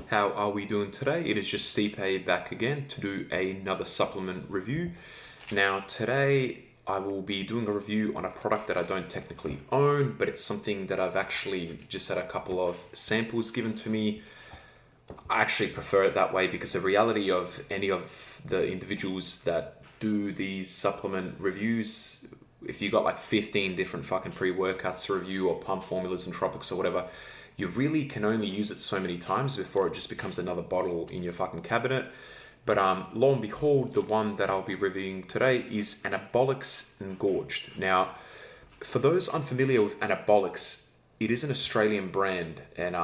How are we doing today? It is just Stipe back again to do another supplement review. Now today I will be doing a review on a product that I don't technically own, but it's something that I've actually just had a couple of samples given to me. I actually prefer it that way because the reality of any of the individuals that do these supplement reviews, if you got like 15 different fucking pre-workouts to review or pump formulas and tropics or whatever, you really can only use it so many times before it just becomes another bottle in your fucking cabinet. But lo and behold, the one that I'll be reviewing today is Anabolix Engorged. Now, for those unfamiliar with Anabolix, it is an Australian brand, and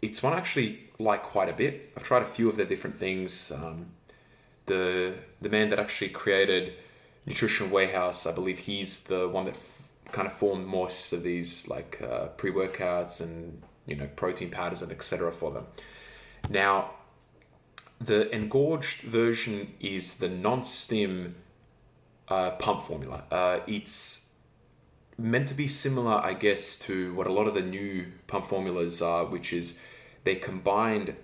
it's one I actually like quite a bit. I've tried a few of their different things. The man that actually created Nutrition Warehouse, I believe he's the one that kind of formed most of these like pre-workouts and protein powders and etc. for them. Now, the Engorged version is the non-stim pump formula. It's meant to be similar, I guess, to what a lot of the new pump formulas are, which is they combined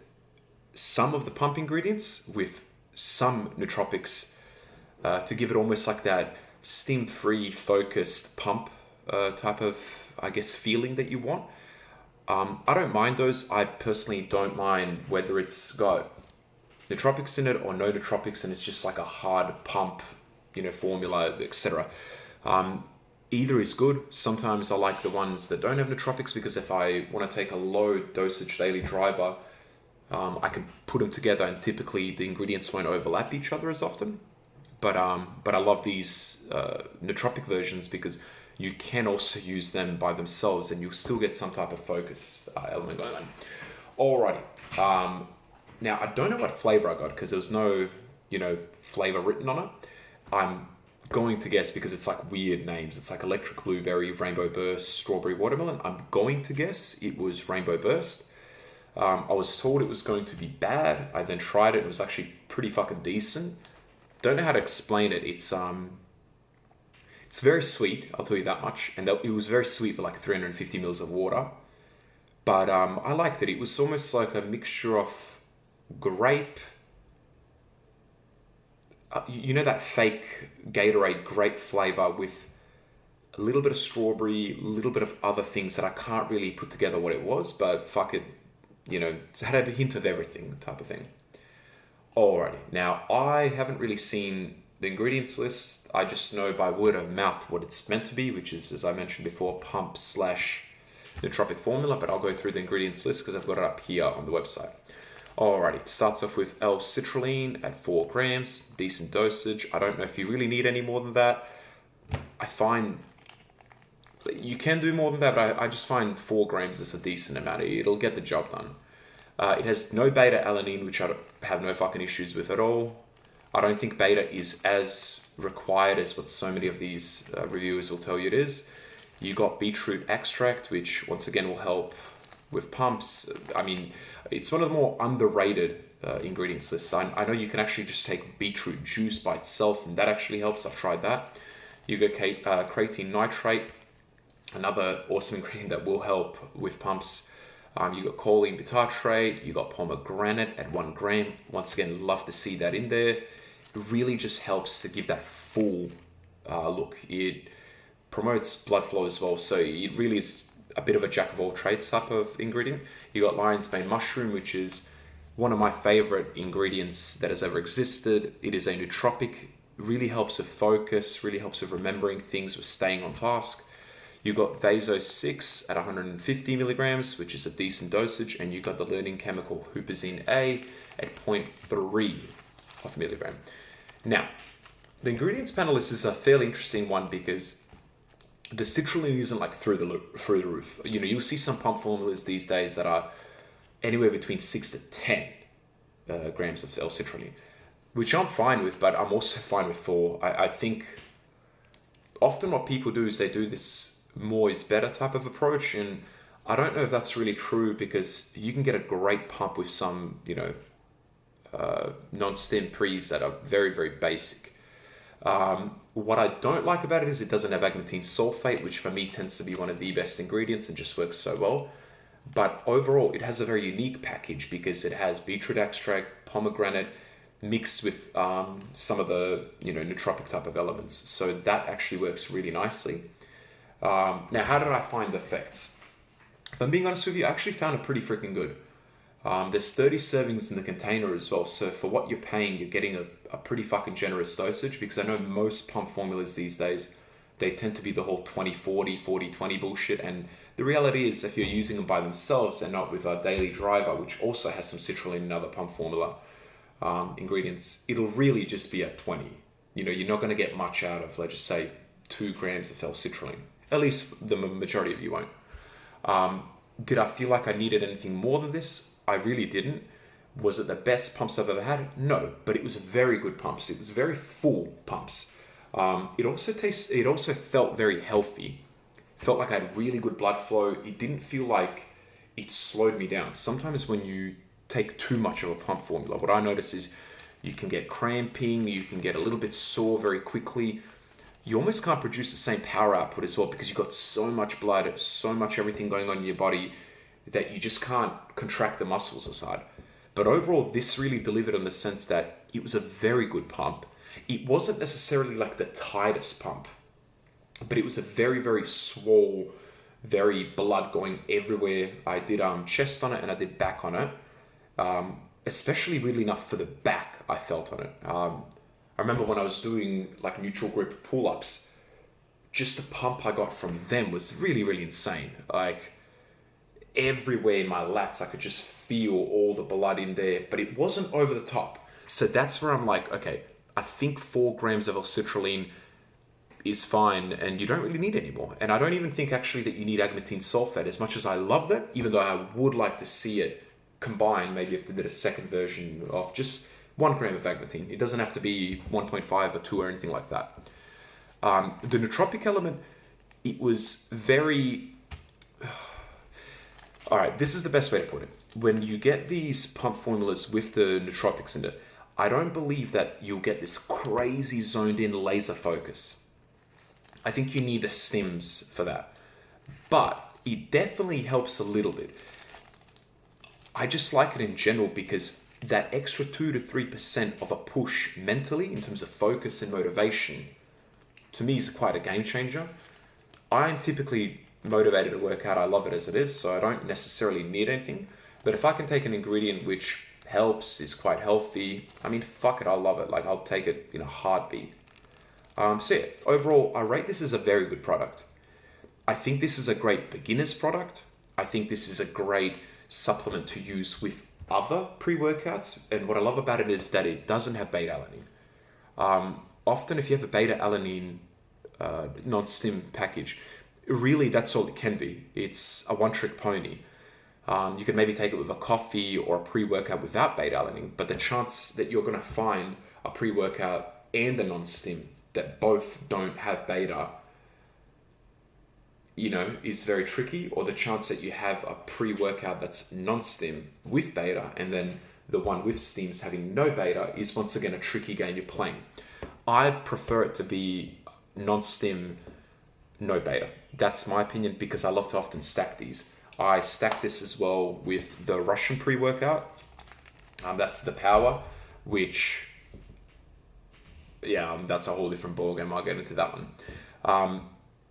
some of the pump ingredients with some nootropics to give it almost like that stim-free focused pump type of, I guess, feeling that you want. I don't mind those. I personally don't mind whether it's got nootropics in it or no nootropics and it's just like a hard pump, formula, etc. Either is good. Sometimes I like the ones that don't have nootropics because if I want to take a low dosage daily driver, I can put them together and typically the ingredients won't overlap each other as often. But I love these nootropic versions because you can also use them by themselves and you'll still get some type of focus element going on. Alrighty. Now, I don't know what flavor I got because there was no, flavor written on it. I'm going to guess because it's like weird names. It's like electric blueberry, rainbow burst, strawberry watermelon. I'm going to guess it was rainbow burst. I was told it was going to be bad. I then tried it. It was actually pretty fucking decent. Don't know how to explain it. It's very sweet, I'll tell you that much. And it was very sweet for like 350 mils of water. But I liked it. It was almost like a mixture of grape. That fake Gatorade grape flavor with a little bit of strawberry, a little bit of other things that I can't really put together what it was. But fuck it, it had a hint of everything type of thing. Alrighty, now I haven't really seen the ingredients list. I just know by word of mouth what it's meant to be, which is, as I mentioned before, pump / nootropic formula, but I'll go through the ingredients list because I've got it up here on the website. Alrighty, it starts off with L-citrulline at 4 grams, decent dosage. I don't know if you really need any more than that. I find you can do more than that, but I just find 4 grams is a decent amount. It'll get the job done. It has no beta-alanine, which I have no fucking issues with at all. I don't think beta is as required as what so many of these reviewers will tell you it is. You got beetroot extract, which once again will help with pumps. I mean, it's one of the more underrated ingredients lists. I know you can actually just take beetroot juice by itself, and that actually helps. I've tried that. You got creatine nitrate, another awesome ingredient that will help with pumps. You got choline bitartrate, you got pomegranate at 1 gram. Once again, love to see that in there. It really just helps to give that full look. It promotes blood flow as well, so it really is a bit of a jack of all trades type of ingredient. You got lion's mane mushroom, which is one of my favorite ingredients that has ever existed. It is a nootropic, really helps with focus, really helps with remembering things, with staying on task. You got Vaso 6 at 150 milligrams, which is a decent dosage, and you got the learning chemical Huperzine A at 0.3 of milligram. Now, the ingredients panel list is a fairly interesting one because the citrulline isn't like through the roof. You'll see some pump formulas these days that are anywhere between 6 to 10 grams of L-citrulline, which I'm fine with, but I'm also fine with 4. I think often what people do is they do this more is better type of approach, and I don't know if that's really true because you can get a great pump with some non-stim pre's that are very, very basic. What I don't like about it is it doesn't have agnatine sulfate, which for me tends to be one of the best ingredients and just works so well. But overall, it has a very unique package because it has beetroot extract, pomegranate, mixed with some of the nootropic type of elements. So that actually works really nicely. Now, how did I find the effects? If I'm being honest with you, I actually found it pretty freaking good. There's 30 servings in the container as well. So for what you're paying, you're getting a pretty fucking generous dosage, because I know most pump formulas these days, they tend to be the whole 20-40, 40-20 bullshit. And the reality is, if you're using them by themselves and not with a daily driver, which also has some citrulline and other pump formula ingredients, it'll really just be at 20. You're not going to get much out of, let's just say, 2 grams of L-citrulline. At least the majority of you won't. Did I feel like I needed anything more than this? I really didn't. Was it the best pumps I've ever had? No, but it was very good pumps. It was very full pumps. It also felt very healthy. Felt like I had really good blood flow. It didn't feel like it slowed me down. Sometimes when you take too much of a pump formula, what I notice is you can get cramping, you can get a little bit sore very quickly. You almost can't produce the same power output as well, because you've got so much blood, so much everything going on in your body, that you just can't contract the muscles aside. But overall, this really delivered in the sense that it was a very good pump. It wasn't necessarily like the tightest pump, but it was a very, very swole, very blood going everywhere. I did chest on it and I did back on it. Especially weirdly enough for the back, I felt on it. I remember when I was doing like neutral grip pull-ups, just the pump I got from them was really, really insane. Like everywhere in my lats, I could just feel all the blood in there, but it wasn't over the top. So that's where I'm like, okay, I think 4 grams of L-citrulline is fine, and you don't really need any more. And I don't even think actually that you need agmatine sulfate, as much as I love that, even though I would like to see it combined, maybe if they did a second version of just 1 gram of agmatine. It doesn't have to be 1.5 or 2 or anything like that. The nootropic element, it was very... All right, this is the best way to put it. When you get these pump formulas with the nootropics in it, I don't believe that you'll get this crazy zoned in laser focus. I think you need the stims for that. But it definitely helps a little bit. I just like it in general because that extra 2 to 3% of a push mentally in terms of focus and motivation, to me, is quite a game changer. I'm typically motivated to work out. I love it as it is, so I don't necessarily need anything. But if I can take an ingredient which helps, is quite healthy, I mean, fuck it, I love it. Like, I'll take it in a heartbeat. So yeah, overall, I rate this as a very good product. I think this is a great beginner's product. I think this is a great supplement to use with other pre-workouts. And what I love about it is that it doesn't have beta-alanine. Often if you have a beta-alanine non-stim package, really that's all it can be. It's a one-trick pony. You can maybe take it with a coffee or a pre-workout without beta-alanine, but the chance that you're going to find a pre-workout and a non-stim that both don't have beta, is very tricky. Or the chance that you have a pre-workout that's non-stim with beta and then the one with stims having no beta is once again a tricky game you're playing. I prefer it to be non-stim, no beta. That's my opinion, because I love to often stack these. I stack this as well with the Russian pre-workout. That's the Power, which, that's a whole different ballgame. I'll get into that one.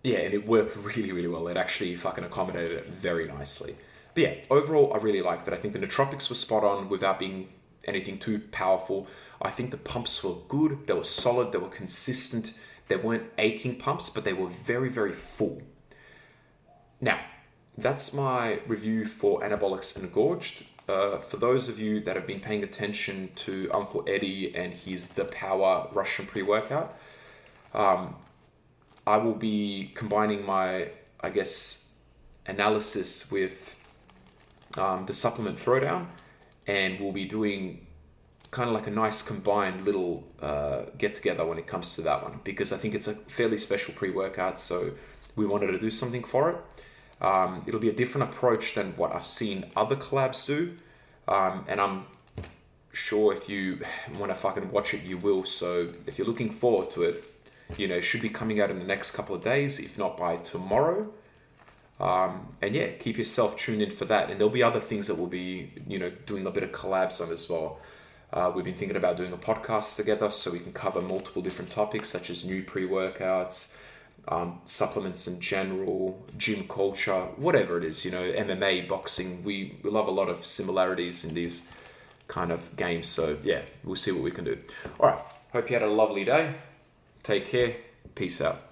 And it worked really, really well. It actually fucking accommodated it very nicely. But yeah, overall, I really liked it. I think the nootropics were spot on without being anything too powerful. I think the pumps were good. They were solid. They were consistent. They weren't aching pumps, but they were very, very full. Now, that's my review for Anabolix and Engorged. For those of you that have been paying attention to Uncle Eddie and his The Power Russian pre-workout, I will be combining my, analysis with the supplement throwdown, and we'll be doing kind of like a nice combined little get together when it comes to that one, because I think it's a fairly special pre-workout, so we wanted to do something for it. It'll be a different approach than what I've seen other collabs do, and I'm sure if you want to fucking watch it, you will. So if you're looking forward to it, it should be coming out in the next couple of days, if not by tomorrow. And yeah, keep yourself tuned in for that. And there'll be other things that we'll be, doing a bit of collabs on as well. We've been thinking about doing a podcast together so we can cover multiple different topics such as new pre-workouts, supplements in general, gym culture, whatever it is, MMA, boxing. We love a lot of similarities in these kind of games. So yeah, we'll see what we can do. All right. Hope you had a lovely day. Take care. Peace out.